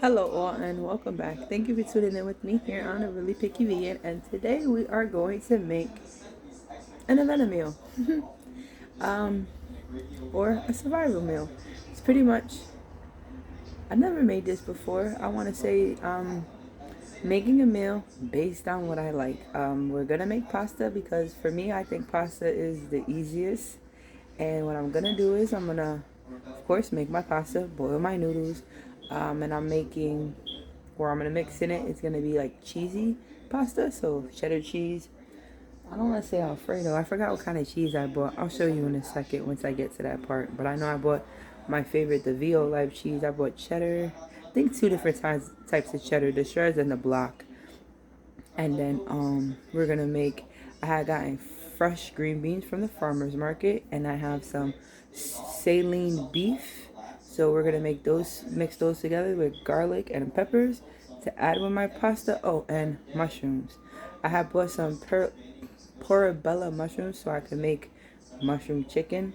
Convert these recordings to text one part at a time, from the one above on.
Hello all and welcome back. Thank you for tuning in with me here on A Really Picky Vegan, and today we are going to make an Avena meal. um or a survival meal. It's pretty much, I've never made this before. I want to say making a meal based on what I like. We're gonna make pasta because for me I think pasta is the easiest, and what I'm gonna do is I'm gonna of course make my pasta, boil my noodles, and I'm gonna mix in it. It's gonna be like cheesy pasta, so cheddar cheese. I don't want to say Alfredo. I forgot what kind of cheese I bought. I'll show you in a second once I get to that part. But I know I bought my favorite, the Violife cheese. I bought cheddar. I think two different types of cheddar, the shreds and the block. And then we're gonna make. I had gotten fresh green beans from the farmer's market, and I have some saline beef. So we're gonna mix those together with garlic and peppers to add with my pasta. Oh, and mushrooms. I have bought some portobello mushrooms so I can make mushroom chicken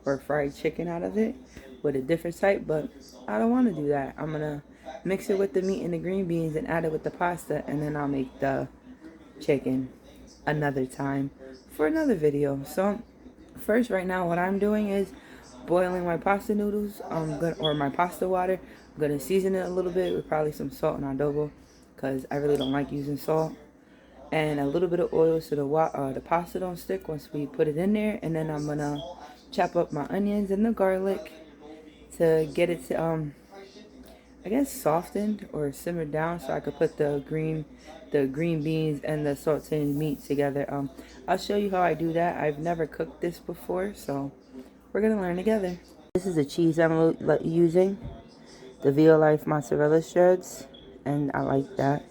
or fried chicken out of it with a different type, but I don't want to do that. I'm gonna mix it with the meat and the green beans and add it with the pasta, and then I'll make the chicken another time for another video. So first, right now, what I'm doing is boiling my pasta noodles, or my pasta water. I'm gonna season it a little bit with probably some salt and adobo because I really don't like using salt, and a little bit of oil so the pasta don't stick once we put it in there. And then I'm gonna chop up my onions and the garlic to get it to I guess softened or simmered down, so I could put the green beans and the sauteed meat together. I'll show you how I do that. I've never cooked this before, so we're gonna learn together. This is the cheese I'm using, the Violife mozzarella shreds, and I like that.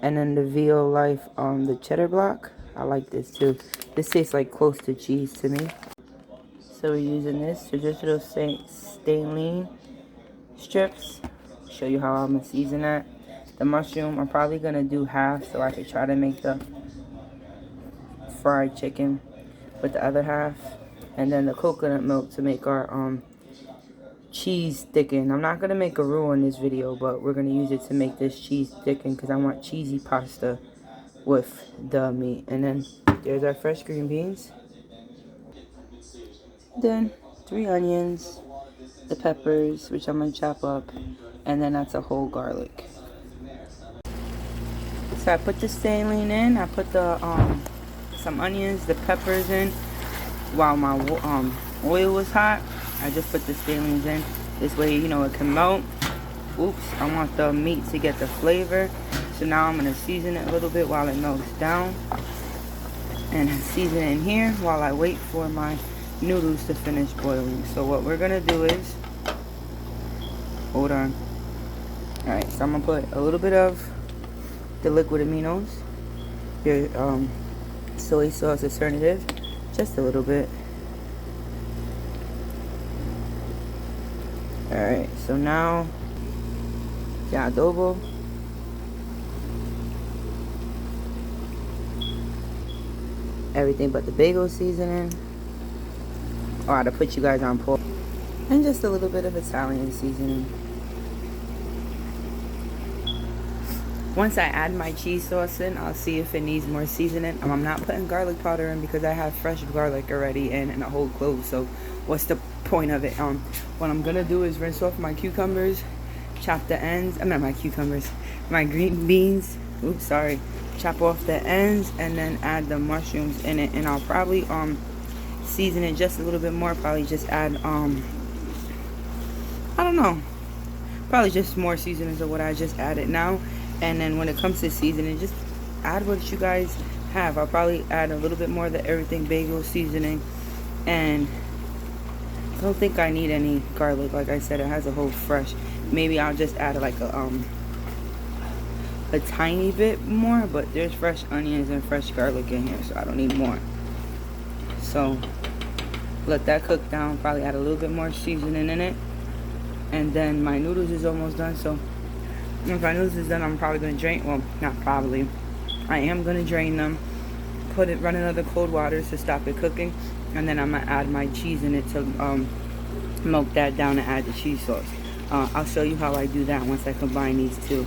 And then the Violife, the cheddar block, I like this too. This tastes like close to cheese to me. So we're using this traditional saline strips. Show you how I'm gonna season that. The mushroom, I'm probably gonna do half so I could try to make the fried chicken with the other half. And then the coconut milk to make our cheese thicken. I'm not gonna make a roux in this video, but we're gonna use it to make this cheese thicken because I want cheesy pasta with the meat. And then there's our fresh green beans. Then 3 onions, the peppers, which I'm gonna chop up, and then that's a whole garlic. So I put the saline in. I put the some onions, the peppers in while my oil was hot. I just put the salines in. This way, you know, it can melt. Oops, I want the meat to get the flavor. So now I'm gonna season it a little bit while it melts down, and season it in here while I wait for my noodles to finish boiling. So what we're gonna do is, hold on. Alright, so I'm gonna put a little bit of the liquid aminos, your soy sauce alternative, just a little bit. Alright, so now the adobo, everything but the bagel seasoning. Oh, I had to put you guys on pause. And just a little bit of Italian seasoning. Once I add my cheese sauce in, I'll see if it needs more seasoning. I'm not putting garlic powder in because I have fresh garlic already in and a whole clove. So what's the point of it? What I'm gonna do is rinse off my cucumbers, chop the ends. My green beans. Oops, sorry. Chop off the ends and then add the mushrooms in it. And I'll probably season it just a little bit more. Probably just add I don't know. Probably just more seasonings of what I just added now. And then when it comes to seasoning, just add what you guys have. I'll probably add a little bit more of the everything bagel seasoning. And I don't think I need any garlic. Like I said, it has a whole fresh. Maybe I'll just add like a tiny bit more. But there's fresh onions and fresh garlic in here, so I don't need more. So let that cook down. Probably add a little bit more seasoning in it. And then my noodles is almost done. So if my noodles is done, I'm probably going to drain. Well, not probably. I am going to drain them. Run it under cold water to stop it cooking. And then I'm going to add my cheese in it to milk that down and add the cheese sauce. I'll show you how I do that once I combine these two.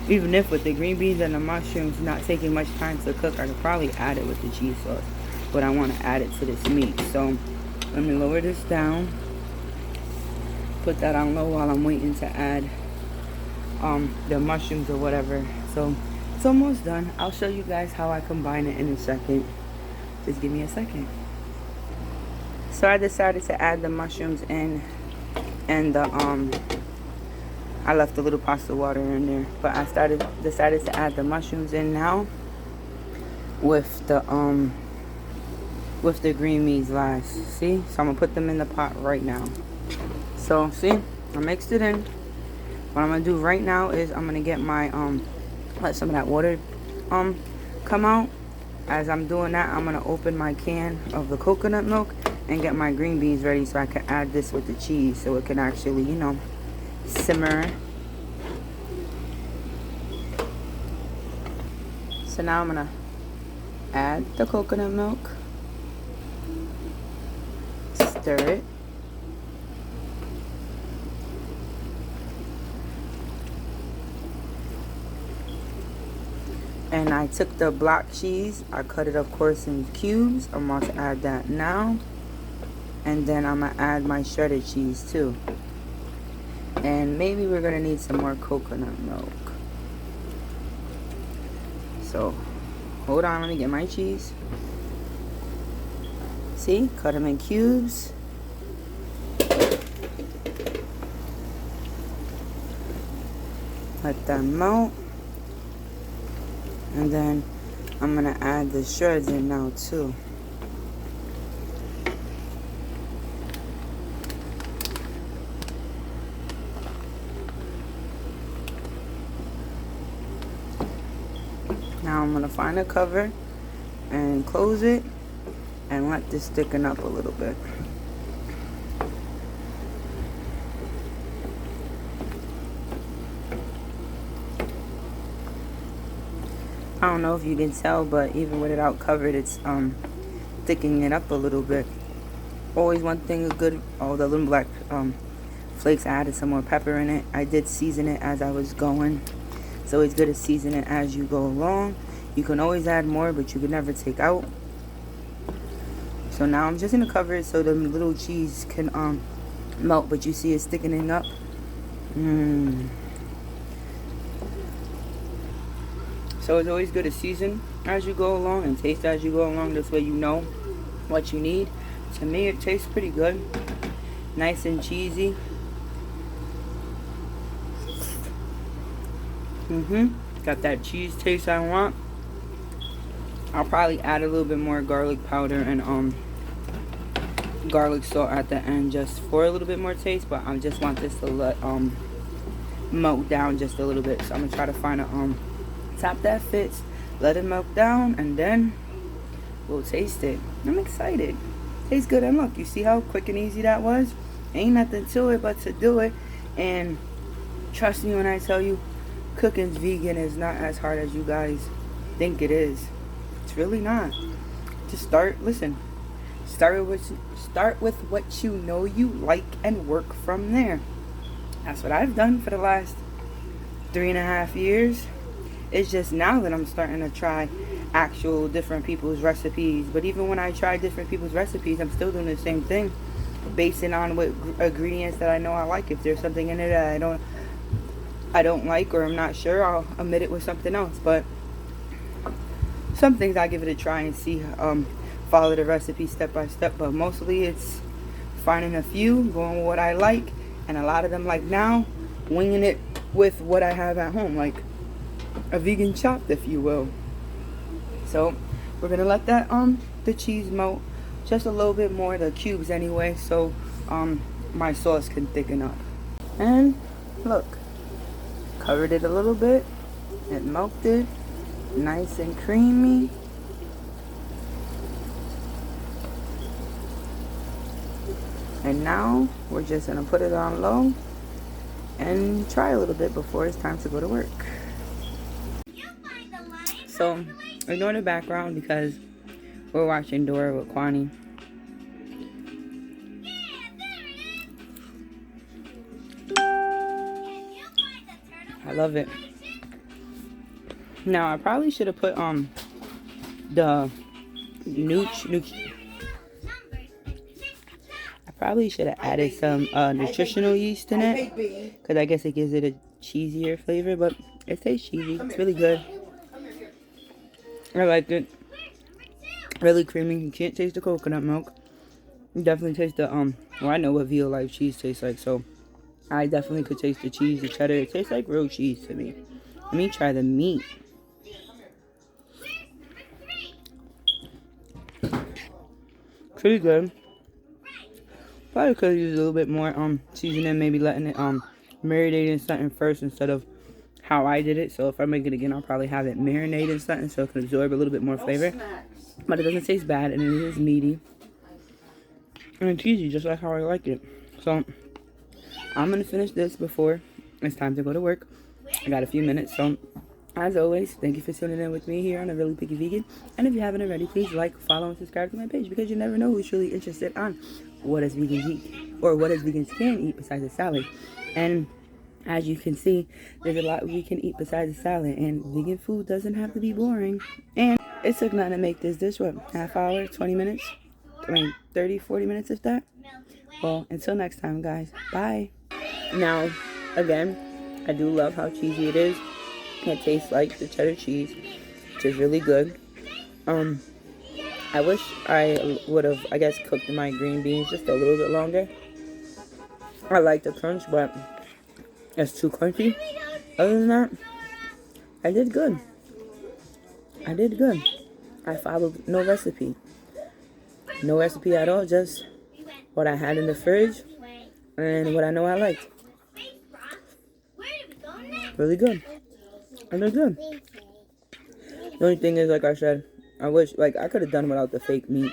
Even if with the green beans and the mushrooms not taking much time to cook, I could probably add it with the cheese sauce. But I want to add it to this meat. So let me lower this down. Put that on low while I'm waiting to add the mushrooms or whatever. So it's almost done. I'll show you guys how I combine it in a second. Just give me a second. So I decided to add the mushrooms in, and the I left a little pasta water in there, but I decided to add the mushrooms in now with the green beans last. See? So I'm gonna put them in the pot right now. So see, I mixed it in. What I'm gonna do right now is I'm gonna get my let some of that water come out. As I'm doing that, I'm gonna open my can of the coconut milk and get my green beans ready so I can add this with the cheese so it can actually, you know, simmer. So now I'm gonna add the coconut milk, stir it, and I took the block cheese, I cut it of course in cubes. I'm about to add that now, and then I'm gonna add my shredded cheese too. And maybe we're gonna need some more coconut milk. So hold on, let me get my cheese. See, cut them in cubes. Let that melt. And then I'm gonna add the shreds in now too. Now I'm gonna find a cover and close it and let this thicken up a little bit. I don't know if you can tell, but even with it out covered, it's thickening it up a little bit. Always one thing is good. Oh, the little black flakes, I added some more pepper in it. I did season it as I was going. It's always good to season it as you go along. You can always add more, but you can never take out. So now I'm just gonna cover it so the little cheese can melt, but you see it's thickening up. So it's always good to season as you go along and taste as you go along. This way you know what you need. To me, it tastes pretty good. Nice and cheesy. Got that cheese taste I want. I'll probably add a little bit more garlic powder and garlic salt at the end just for a little bit more taste, but I just want this to let melt down just a little bit. So I'm gonna try to find a top that fits, let it melt down, and then we'll taste it. I'm excited. Tastes good, and look, you see how quick and easy that was? Ain't nothing to it but to do it. And trust me when I tell you, cooking's vegan is not as hard as you guys think it is. It's really not. Just start with what you know you like and work from there. That's what I've done for the last 3.5 years. It's just now that I'm starting to try actual different people's recipes. But even when I try different people's recipes, I'm still doing the same thing, basing on what ingredients that I know I like. If there's something in it that I don't like, or I'm not sure, I'll omit it with something else. But some things I give it a try and see, follow the recipe step by step. But mostly it's finding a few, going with what I like, and a lot of them, like now, winging it with what I have at home, like a vegan chopped, if you will. So we're gonna let that the cheese melt just a little bit more, the cubes anyway, so my sauce can thicken up. And look, covered it a little bit, it melted nice and creamy. And now we're just gonna put it on low and try a little bit before it's time to go to work. So ignore the background because we're watching Dora with Kwani. I love it. Now I probably should have put the nooch. I probably should have added some nutritional yeast in it, because I guess it gives it a cheesier flavor. But it tastes cheesy. It's really good. I like it. Really creamy. You can't taste the coconut milk. You definitely taste the well, I know what Violife cheese tastes like, so I definitely could taste the cheese, the cheddar. It tastes like real cheese to me. Let me try the meat. Pretty good. Probably could have used a little bit more seasoning, maybe letting it marinate in something first instead of how I did it. So if I make it again, I'll probably have it marinate in something so it can absorb a little bit more flavor. But it doesn't taste bad, and it is meaty. And it's cheesy, just like how I like it. So I'm gonna finish this before it's time to go to work. I got a few minutes, so as always, thank you for tuning in with me here on A Really Picky Vegan. And if you haven't already, please like, follow, and subscribe to my page, because you never know who's truly interested on what does vegans eat, or what does vegans can eat besides a salad. And as you can see, there's a lot we can eat besides a salad, and vegan food doesn't have to be boring. And it took nothing to make this dish, what, half hour, 20 minutes? I mean, 30, 40 minutes if that. Well, until next time, guys. Bye. Now, again, I do love how cheesy it is. It tastes like the cheddar cheese, which is really good. I wish I would have, I guess, cooked my green beans just a little bit longer. I like the crunch, but it's too crunchy. Other than that, I did good. I did good. I followed no recipe. No recipe at all, just what I had in the fridge and what I know I liked. Really good. I did good. The only thing is, like I said, I wish, like, I could have done without the fake meat.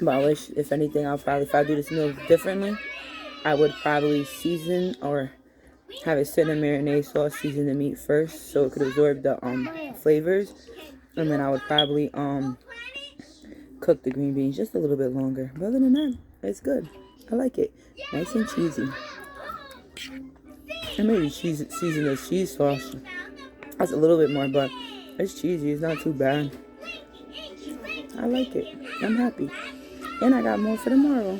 But I wish, if anything, I'll probably, if I do this meal differently, I would probably season or have it sit in marinade sauce, season the meat first so it could absorb the flavors. And then I would probably cook the green beans just a little bit longer. But other than that, it's good. I like it. Nice and cheesy. And maybe season the cheese sauce. That's a little bit more, but it's cheesy. It's not too bad. I like it. I'm happy. And I got more for tomorrow.